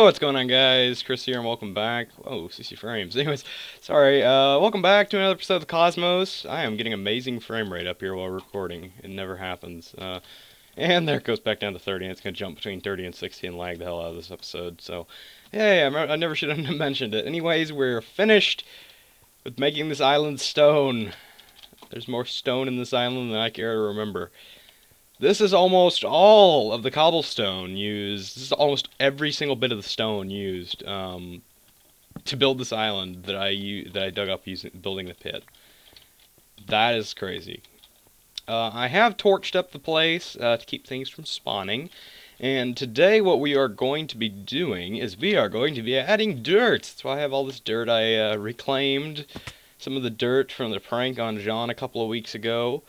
What's going on, guys? Chris here, and welcome back. Oh, CC frames. Anyways, sorry. Welcome back to another episode of the Cosmos. I am getting amazing frame rate up here while recording. It never happens. And there it goes back down to 30, and it's gonna jump between 30 and 60 and lag the hell out of this episode. So, yeah, I never should have mentioned it. Anyways, we're finished with making this island stone. There's more stone in this island than I care to remember. This is almost all of the cobblestone used. This is almost every single bit of the stone used to build this island that I dug up building the pit. That is crazy. I have torched up the place to keep things from spawning. And today what we are going to be doing is we are going to be adding dirt. That's why I have all this dirt. I reclaimed some of the dirt from the prank on John a couple of weeks ago.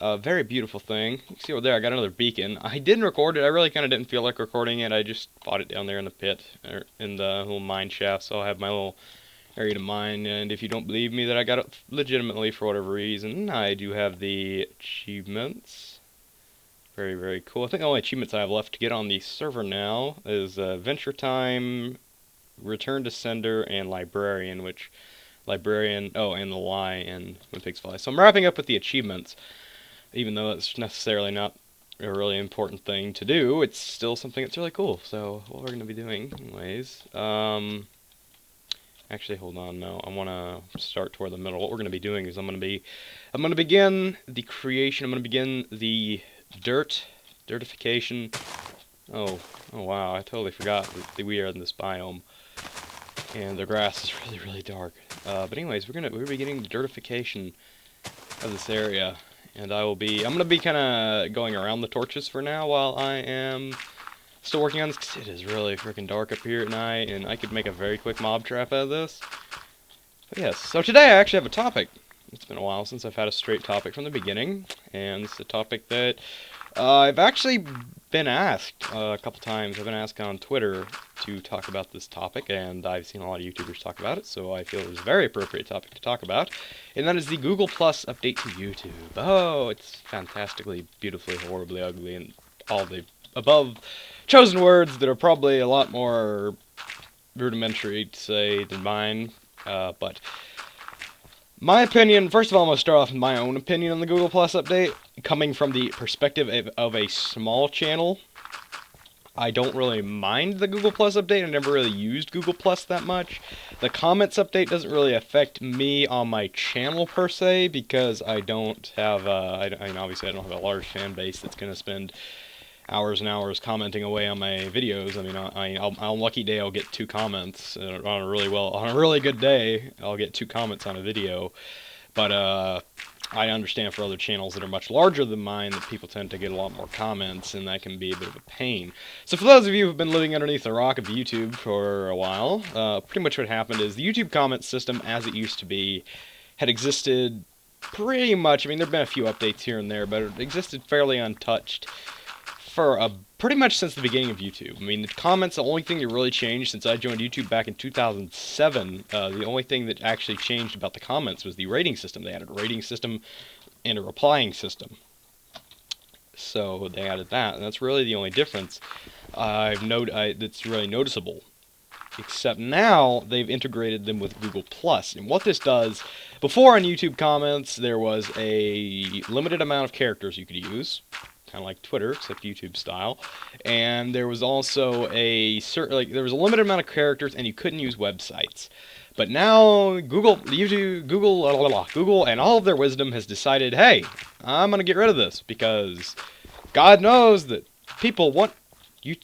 A very beautiful thing. You can see over there I got another beacon. I didn't record it. I really kind of didn't feel like recording it. I just fought it down there in the pit, or in the little mine shaft, so I have my little area to mine. And if you don't believe me that I got it legitimately for whatever reason, I do have the achievements. Very, very cool. I think the only achievements I have left to get on the server now is Venture Time, Return to Sender, and Librarian, which... Librarian... Oh, and the Lie, and When Pigs Fly. So I'm wrapping up with the achievements. Even though it's necessarily not a really important thing to do, it's still something that's really cool. So what we're going to be doing, anyways, actually, hold on, no, I want to start toward the middle. What we're going to be doing is I'm going to begin the creation. I'm going to begin the dirtification. Oh wow, I totally forgot that we are in this biome, and the grass is really, really dark. But anyways, we're beginning the dirtification of this area. And I'm going to be kind of going around the torches for now while I am still working on this, because it is really freaking dark up here at night, and I could make a very quick mob trap out of this. But yes, so today I actually have a topic. It's been a while since I've had a straight topic from the beginning, and it's a topic that I've actually been asked a couple times. I've been asked on Twitter to talk about this topic, and I've seen a lot of YouTubers talk about it, so I feel it's a very appropriate topic to talk about, and that is the Google Plus update to YouTube. Oh, it's fantastically, beautifully, horribly ugly, and all the above chosen words that are probably a lot more rudimentary to say than mine, but... My opinion, first of all, I'm going to start off with my own opinion on the Google Plus update. Coming from the perspective of a small channel, I don't really mind the Google Plus update. I never really used Google Plus that much. The comments update doesn't really affect me on my channel per se, because I don't have, I mean, obviously I don't have a large fan base that's going to spend hours and hours commenting away on my videos. I mean, on a lucky day I'll get 2 comments. On a really good day I'll get 2 comments on a video. But I understand for other channels that are much larger than mine that people tend to get a lot more comments, and that can be a bit of a pain. So for those of you who've been living underneath the rock of YouTube for a while, pretty much what happened is the YouTube comment system as it used to be had existed pretty much, I mean, there have been a few updates here and there, but it existed fairly untouched for pretty much since the beginning of YouTube. I mean, the comments, the only thing that really changed since I joined YouTube back in 2007, the only thing that actually changed about the comments was the rating system. They added a rating system and a replying system. So they added that, and that's really the only difference that's really noticeable. Except now they've integrated them with Google Plus. And what this does, before on YouTube comments, there was a limited amount of characters you could use, kind of like Twitter, except YouTube style. And there was also there was a limited amount of characters, and you couldn't use websites. But now Google, and all of their wisdom has decided, hey, I'm gonna get rid of this, because God knows that people want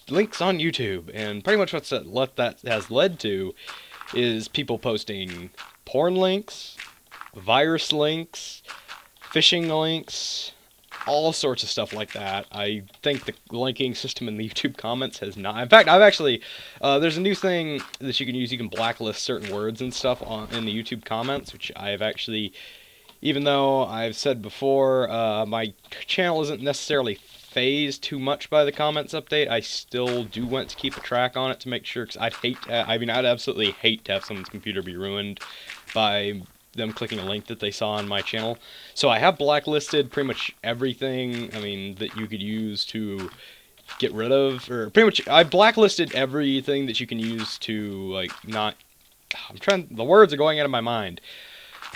links on YouTube, and pretty much what that has led to is people posting porn links, virus links, phishing links, all sorts of stuff like that. I think the linking system in the YouTube comments has not... In fact, I've actually... there's a new thing that you can use. You can blacklist certain words and stuff in the YouTube comments, which I've actually... Even though I've said before, my channel isn't necessarily phased too much by the comments update, I still do want to keep a track on it to make sure, because I'd absolutely hate to have someone's computer be ruined by them clicking a link that they saw on my channel. So I have blacklisted pretty much everything, I mean, that you could use to get rid of, or pretty much I blacklisted everything that you can use to like not. The words are going out of my mind.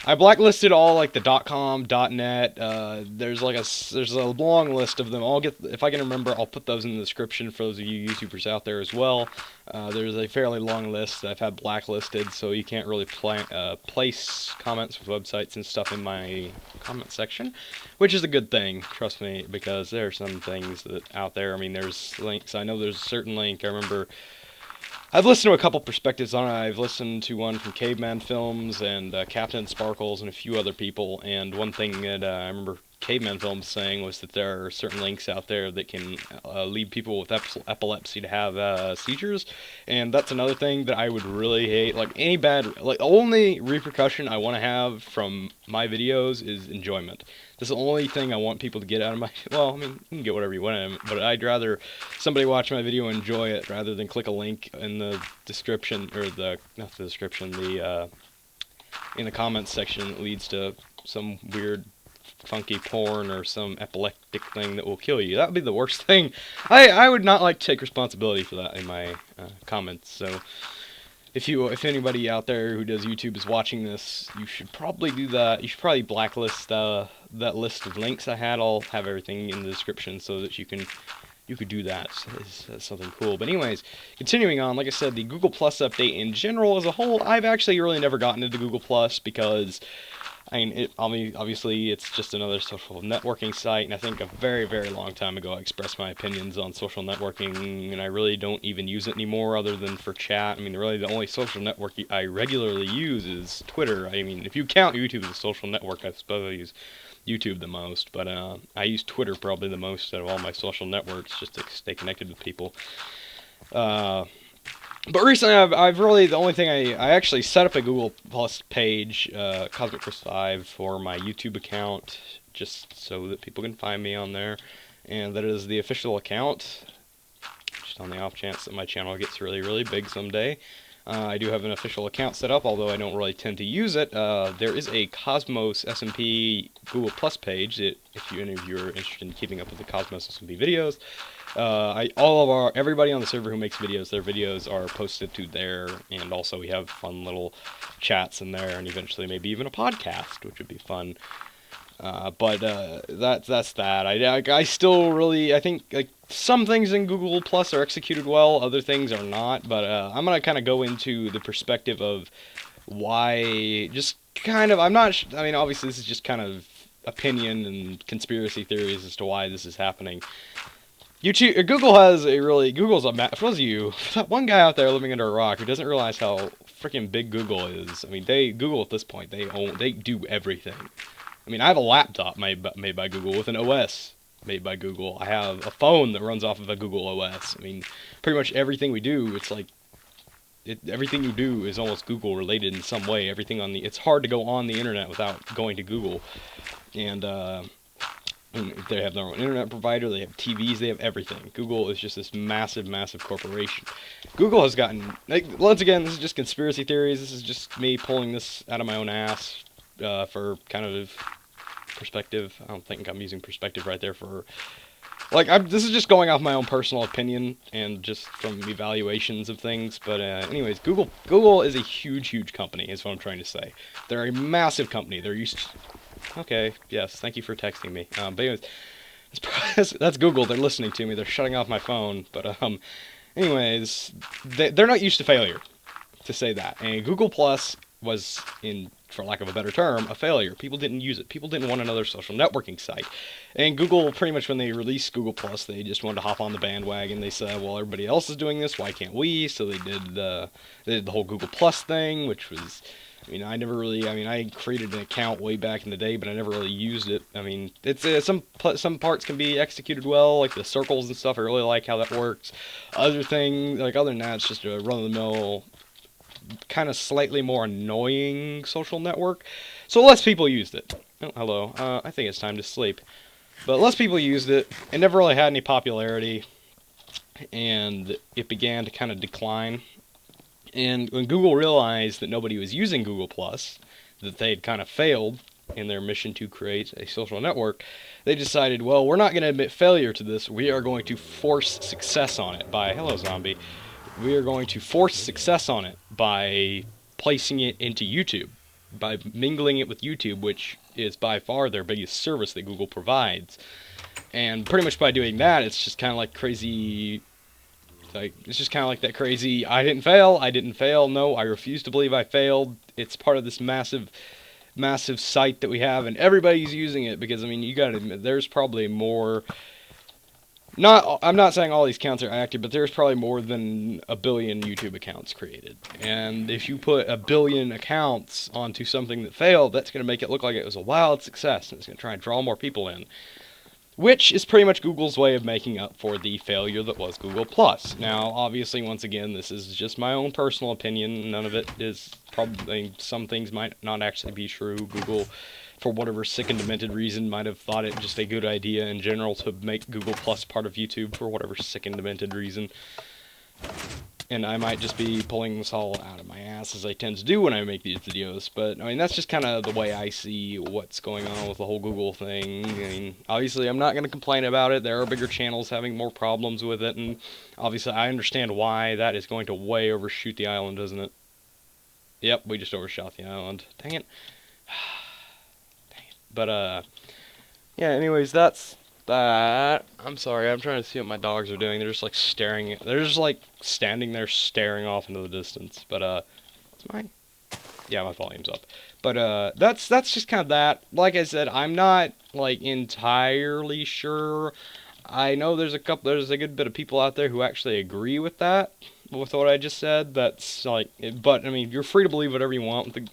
I blacklisted all like the .com, .net. There's a long list of them. If I can remember, I'll put those in the description for those of you YouTubers out there as well. There's a fairly long list that I've had blacklisted, so you can't really place comments with websites and stuff in my comment section, which is a good thing, trust me, because there are some things that out there. I mean, there's links. I know there's a certain link. I remember. I've listened to a couple perspectives on it. I've listened to one from Caveman Films and Captain Sparkles and a few other people. And one thing that I remember Caveman Films saying was that there are certain links out there that can lead people with epilepsy to have seizures. And that's another thing that I would really hate. Like the only repercussion I want to have from my videos is enjoyment. That's the only thing I want people to get out of my. Well, I mean, you can get whatever you want, but I'd rather somebody watch my video and enjoy it rather than click a link in the description or not the description, in the comments section that leads to some weird, funky porn or some epileptic thing that will kill you. That would be the worst thing. I would not like to take responsibility for that in my comments. So. If anybody out there who does YouTube is watching this, you should probably do that. You should probably blacklist that list of links I had. I'll have everything in the description so that you could do that. So it's something cool. But anyways, continuing on, like I said, the Google Plus update in general as a whole, I've actually really never gotten into Google Plus because obviously it's just another social networking site, and I think a very, very long time ago I expressed my opinions on social networking, and I really don't even use it anymore other than for chat. I mean, really the only social network I regularly use is Twitter. I mean, if you count YouTube as a social network, I suppose I use YouTube the most, but I use Twitter probably the most out of all my social networks just to stay connected with people. But recently, I've really, the only thing I actually set up a Google Plus page, Cosmic Chris 5, for my YouTube account, just so that people can find me on there, and that is the official account, just on the off chance that my channel gets really, really big someday. I do have an official account set up, although I don't really tend to use it. There is a Cosmos SMP Google Plus page that, if any of you are interested in keeping up with the Cosmos SMP videos, everybody on the server who makes videos, their videos are posted to there, and also we have fun little chats in there, and eventually maybe even a podcast, which would be fun. That's that. I still really, I think, like, some things in Google Plus are executed well, other things are not, but I'm gonna kind of go into the perspective of why, just kind of, I mean, obviously this is just kind of opinion and conspiracy theories as to why this is happening. Google's for those of you, that one guy out there living under a rock who doesn't realize how freaking big Google is. I mean, Google at this point, they do everything. I mean, I have a laptop made by Google with an OS made by Google. I have a phone that runs off of a Google OS. I mean, pretty much everything we do, it's like, everything you do is almost Google related in some way. It's hard to go on the internet without going to Google. And they have their own internet provider, they have TVs, they have everything. Google is just this massive, massive corporation. Google has gotten, like, once again, this is just conspiracy theories. This is just me pulling this out of my own ass for kind of perspective. I don't think I'm using perspective right there for, like, this is just going off my own personal opinion and just from evaluations of things. But anyways, Google is a huge, huge company, is what I'm trying to say. They're a massive company. They're used to, okay, yes, thank you for texting me. But anyways, that's Google. They're listening to me. They're shutting off my phone. But anyways, they're not used to failure, to say that. And Google Plus was, for lack of a better term, a failure. People didn't use it. People didn't want another social networking site. And Google, pretty much when they released Google Plus, they just wanted to hop on the bandwagon. They said, well, everybody else is doing this, why can't we? So they did the whole Google Plus thing, which was, I mean, I created an account way back in the day, but I never really used it. I mean, it's some parts can be executed well, like the circles and stuff. I really like how that works. Other than that, it's just a run-of-the-mill, kind of slightly more annoying social network. So less people used it. Oh, hello. I think it's time to sleep. But less people used it. It never really had any popularity, and it began to kind of decline. And when Google realized that nobody was using Google Plus, that they had kind of failed, in their mission to create a social network, they decided, well, we're not going to admit failure to this. We are going to force success on it by, hello zombie, we are going to force success on it by placing it into YouTube, by mingling it with YouTube, which is by far their biggest service that Google provides. And pretty much by doing that, it's just kind of like crazy. Like, it's just kind of like that crazy, I didn't fail, no, I refuse to believe I failed. It's part of this massive site that we have, and everybody's using it, because, I mean, you gotta admit, there's probably more, I'm not saying all these accounts are active, but there's probably more than a billion YouTube accounts created. And if you put a billion accounts onto something that failed, that's going to make it look like it was a wild success, and it's going to try and draw more people in. Which is pretty much Google's way of making up for the failure that was Google+. Now, obviously, once again, this is just my own personal opinion. None of it is probably, some things might not actually be true. Google, for whatever sick and demented reason, might have thought it just a good idea in general to make Google+ part of YouTube for whatever sick and demented reason. And I might just be pulling this all out of my ass, as I tend to do when I make these videos. But, I mean, that's just kind of the way I see what's going on with the whole Google thing. I mean, obviously, I'm not going to complain about it. There are bigger channels having more problems with it. And, obviously, I understand why. That is going to way overshoot the island, doesn't it? Yep, we just overshot the island. Dang it. Dang it. But, yeah, anyways, that's that. I'm sorry, I'm trying to see what my dogs are doing. They're just like staring, they're just like standing there staring off into the distance. But it's mine. Yeah, my volume's up. But that's just kind of that. Like I said, I'm not like entirely sure. I know there's a good bit of people out there who actually agree with that, with what I just said. That's like, but I mean, you're free to believe whatever you want with the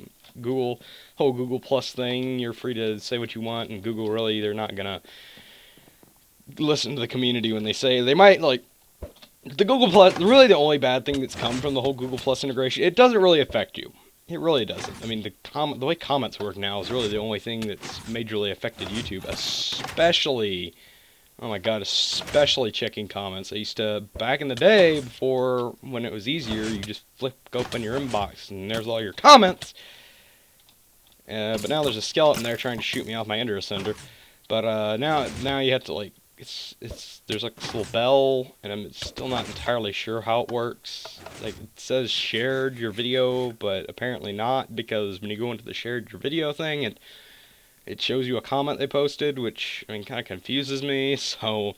whole Google Plus thing. You're free to say what you want, and Google really, they're not gonna listen to the community when they say, they might, like, the Google Plus, really the only bad thing that's come from the whole Google Plus integration, it doesn't really affect you. It really doesn't. I mean, the way comments work now is really the only thing that's majorly affected YouTube, especially, oh my god, especially checking comments. I used to, back in the day, before, when it was easier, you just flip open your inbox, and there's all your comments. But now there's a skeleton there trying to shoot me off my ender ascender. But now you have to, like, there's like this little bell, and I'm still not entirely sure how it works. Like, it says shared your video, but apparently not, because when you go into the shared your video thing, it shows you a comment they posted, which, I mean, kind of confuses me. So,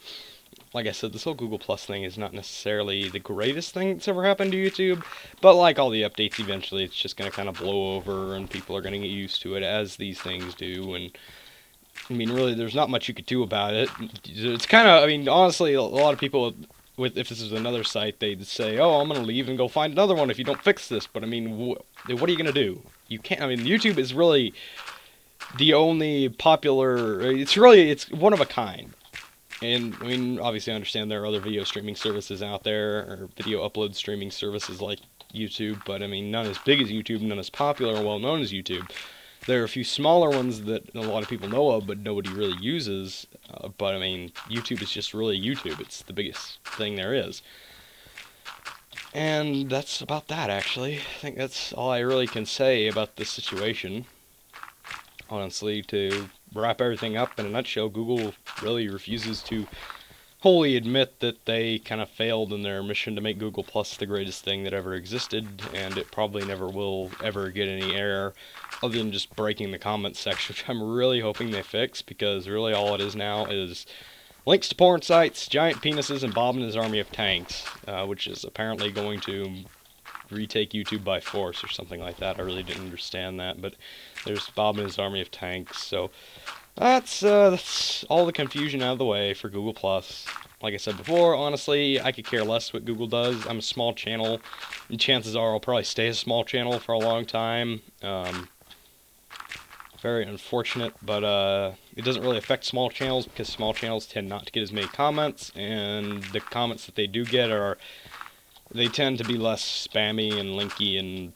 like I said, this whole Google Plus thing is not necessarily the greatest thing that's ever happened to YouTube, but like all the updates, eventually it's just going to kind of blow over, and people are going to get used to it, as these things do. And I mean, really, there's not much you could do about it. It's kind of, I mean, honestly, a lot of people, if this is another site, they'd say, oh, I'm going to leave and go find another one if you don't fix this. But, I mean, what are you going to do? You can't, I mean, YouTube is really the only popular, it's one of a kind. And, I mean, obviously I understand there are other video streaming services out there, or video upload streaming services like YouTube, but, I mean, none as big as YouTube, none as popular or well known as YouTube. There are a few smaller ones that a lot of people know of, but nobody really uses. But, I mean, YouTube is just really YouTube. It's the biggest thing there is. And that's about that, actually. I think that's all I really can say about this situation. Honestly, to wrap everything up in a nutshell, Google really refuses to wholly admit that they kind of failed in their mission to make Google Plus the greatest thing that ever existed, and it probably never will ever get any air other than just breaking the comments section, which I'm really hoping they fix, because really all it is now is links to porn sites, giant penises, and Bob and his army of tanks, which is apparently going to retake YouTube by force or something like that. I really didn't understand that, but there's Bob and his army of tanks. So that's all the confusion out of the way for Google+. Like I said before, honestly, I could care less what Google does. I'm a small channel, and chances are I'll probably stay a small channel for a long time. Very unfortunate, but it doesn't really affect small channels, because small channels tend not to get as many comments, and the comments that they do get they tend to be less spammy and linky and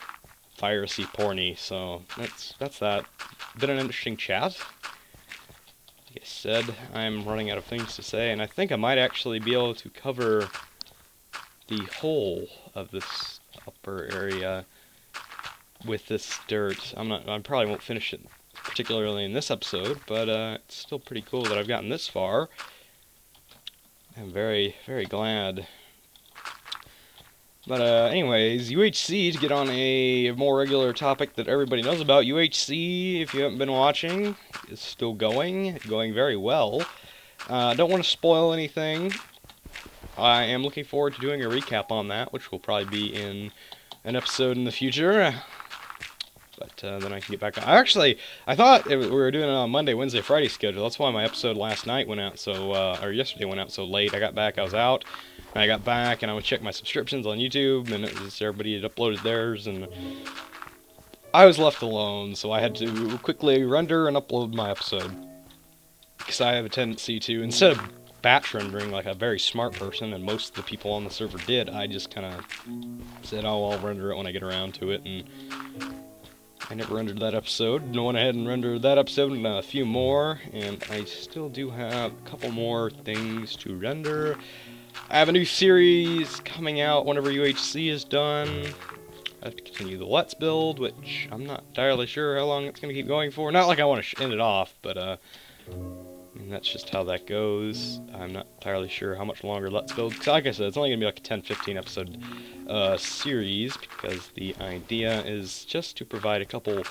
virusy porny. So that's that. Been an interesting chat. Like I said, I'm running out of things to say, and I think I might actually be able to cover the whole of this upper area with this dirt. I probably won't finish it particularly in this episode, but it's still pretty cool that I've gotten this far. I'm very, very glad. But anyways, UHC, to get on a more regular topic that everybody knows about, UHC, if you haven't been watching, is still going very well. Don't want to spoil anything. I am looking forward to doing a recap on that, which will probably be in an episode in the future. But then I can get back on. I thought we were doing it on Monday, Wednesday, Friday schedule. That's why my episode last night went out or yesterday went out so late. I got back, I was out. And I got back, and I would check my subscriptions on YouTube, and it was everybody had uploaded theirs, and I was left alone, so I had to quickly render and upload my episode. Because I have a tendency to, instead of batch rendering like a very smart person, and most of the people on the server did, I just kind of said, oh, I'll render it when I get around to it, and I never rendered that episode. I went ahead and rendered that episode and a few more, and I still do have a couple more things to render. I have a new series coming out whenever UHC is done. I have to continue the Let's Build, which I'm not entirely sure how long it's going to keep going for. Not like I want to end it off, but I mean, that's just how that goes. I'm not entirely sure how much longer Let's Build, because like I said, it's only going to be like a 10-15 episode series, because the idea is just to provide a couple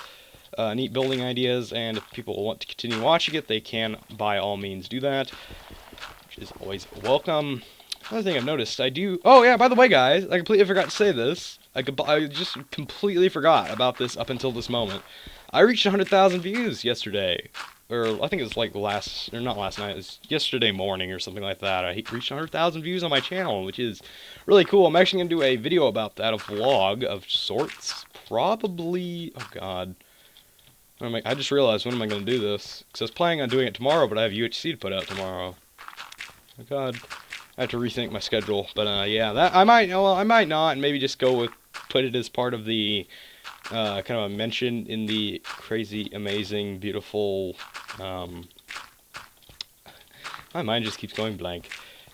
neat building ideas, and if people want to continue watching it, they can by all means do that, which is always welcome. Another thing I've noticed, oh yeah, by the way guys, I completely forgot to say this. I just completely forgot about this up until this moment. I reached 100,000 views yesterday. Or, I think it was like not last night, it was yesterday morning or something like that. I reached 100,000 views on my channel, which is really cool. I'm actually going to do a video about that, a vlog of sorts. Probably, oh god. I just realized, when am I going to do this? Because I was planning on doing it tomorrow, but I have UHC to put out tomorrow. Oh god. I have to rethink my schedule, but yeah, that I might not, and maybe just go with put it as part of the kind of a mention in the crazy, amazing, beautiful. My mind just keeps going blank.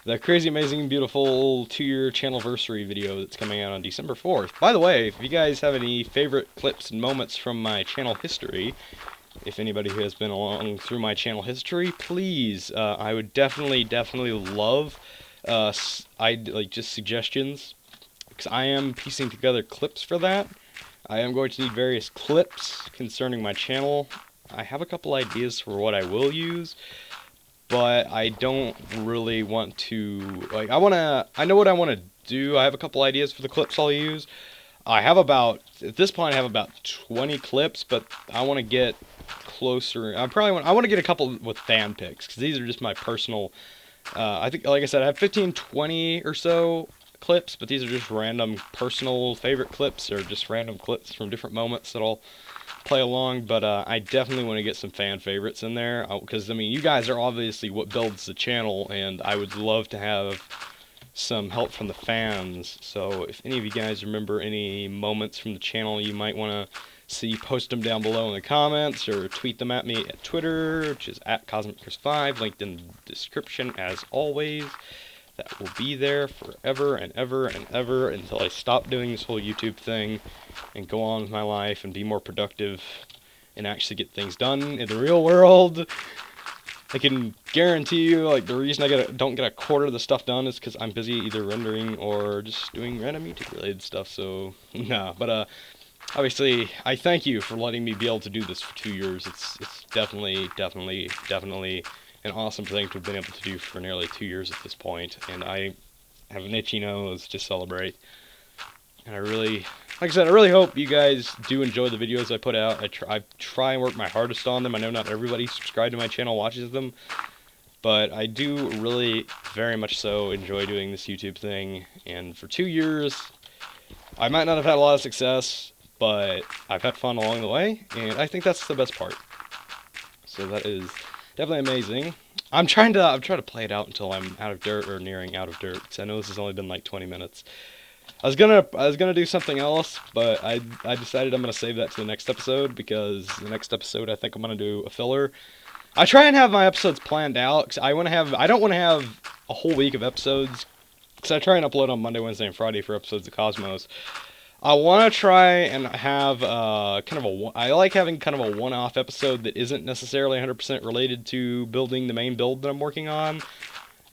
The crazy, amazing, beautiful 2-year channelversary video that's coming out on December 4th. By the way, if you guys have any favorite clips and moments from my channel history, if anybody who has been along through my channel history, please, I would definitely love. Just suggestions, because I am piecing together clips for that. I am going to need various clips concerning my channel. I have a couple ideas for what I will use, but I don't really want to, I know what I want to do. I have a couple ideas for the clips I'll use. At this point I have about 20 clips, but I want to get closer. I want to get a couple with fan picks, because these are just my personal I think, like I said, I have 15, 20 or so clips, but these are just random personal favorite clips, or just random clips from different moments that I'll play along, but I definitely want to get some fan favorites in there, because, I mean, you guys are obviously what builds the channel, and I would love to have some help from the fans. So if any of you guys remember any moments from the channel you might want to see, post them down below in the comments, or tweet them at me at Twitter, which is at CosmicChris5, linked in the description as always. That will be there forever and ever and ever until I stop doing this whole YouTube thing and go on with my life and be more productive and actually get things done in the real world. I can guarantee you, like, the reason I don't get a quarter of the stuff done is because I'm busy either rendering or just doing random YouTube related stuff, so nah, but obviously, I thank you for letting me be able to do this for 2 years. It's definitely an awesome thing to have been able to do for nearly 2 years at this point, and I have an itchy nose to celebrate. And like I said, I really hope you guys do enjoy the videos I put out. I try and work my hardest on them. I know not everybody subscribed to my channel watches them, but I do really very much so enjoy doing this YouTube thing, and for 2 years, I might not have had a lot of success, but I've had fun along the way, and I think that's the best part. So that is definitely amazing. I'm trying to play it out until I'm out of dirt, or nearing out of dirt, because I know this has only been like 20 minutes. I was gonna do something else, but I decided I'm gonna save that to the next episode, because the next episode I think I'm gonna do a filler. I try and have my episodes planned out, because I don't want to have a whole week of episodes, because I try and upload on Monday, Wednesday, and Friday for episodes of Cosmos. I want to try and have I like having kind of a one-off episode that isn't necessarily 100% related to building the main build that I'm working on.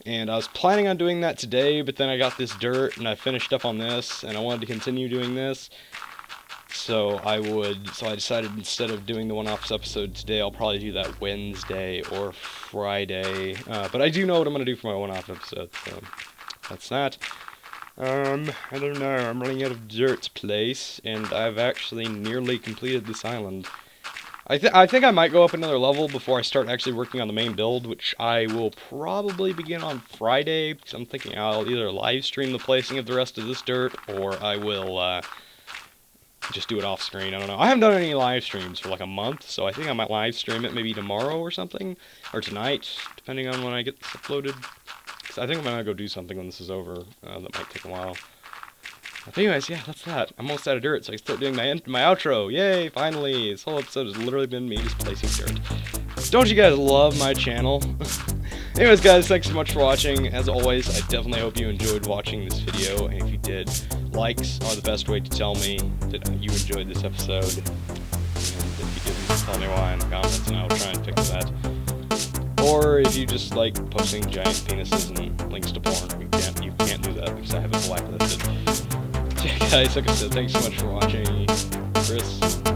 And I was planning on doing that today, but then I got this dirt and I finished up on this, and I wanted to continue doing this. So I decided instead of doing the one-off episode today, I'll probably do that Wednesday or Friday. But I do know what I'm going to do for my one-off episode, so that's that. I don't know, I'm running out of dirt place, and I've actually nearly completed this island. I think I might go up another level before I start actually working on the main build, which I will probably begin on Friday, because I'm thinking I'll either live stream the placing of the rest of this dirt, or I will, just do it off screen. I don't know. I haven't done any live streams for like a month, so I think I might live stream it maybe tomorrow or something, or tonight, depending on when I get this uploaded. Cause I think I'm gonna go do something when this is over. That might take a while. But anyways, yeah, that's that. I'm almost out of dirt, so I can start doing my outro. Yay, finally! This whole episode has literally been me just placing dirt. Don't you guys love my channel? Anyways, guys, thanks so much for watching. As always, I definitely hope you enjoyed watching this video, and if you did, likes are the best way to tell me that you enjoyed this episode. And if you didn't, tell me why in the comments, and I'll try and fix that. Or if you just like posting giant penises and links to porn, you can't do that because I have it blacklisted. Yeah, guys, like I said, thanks so much for watching. Chris.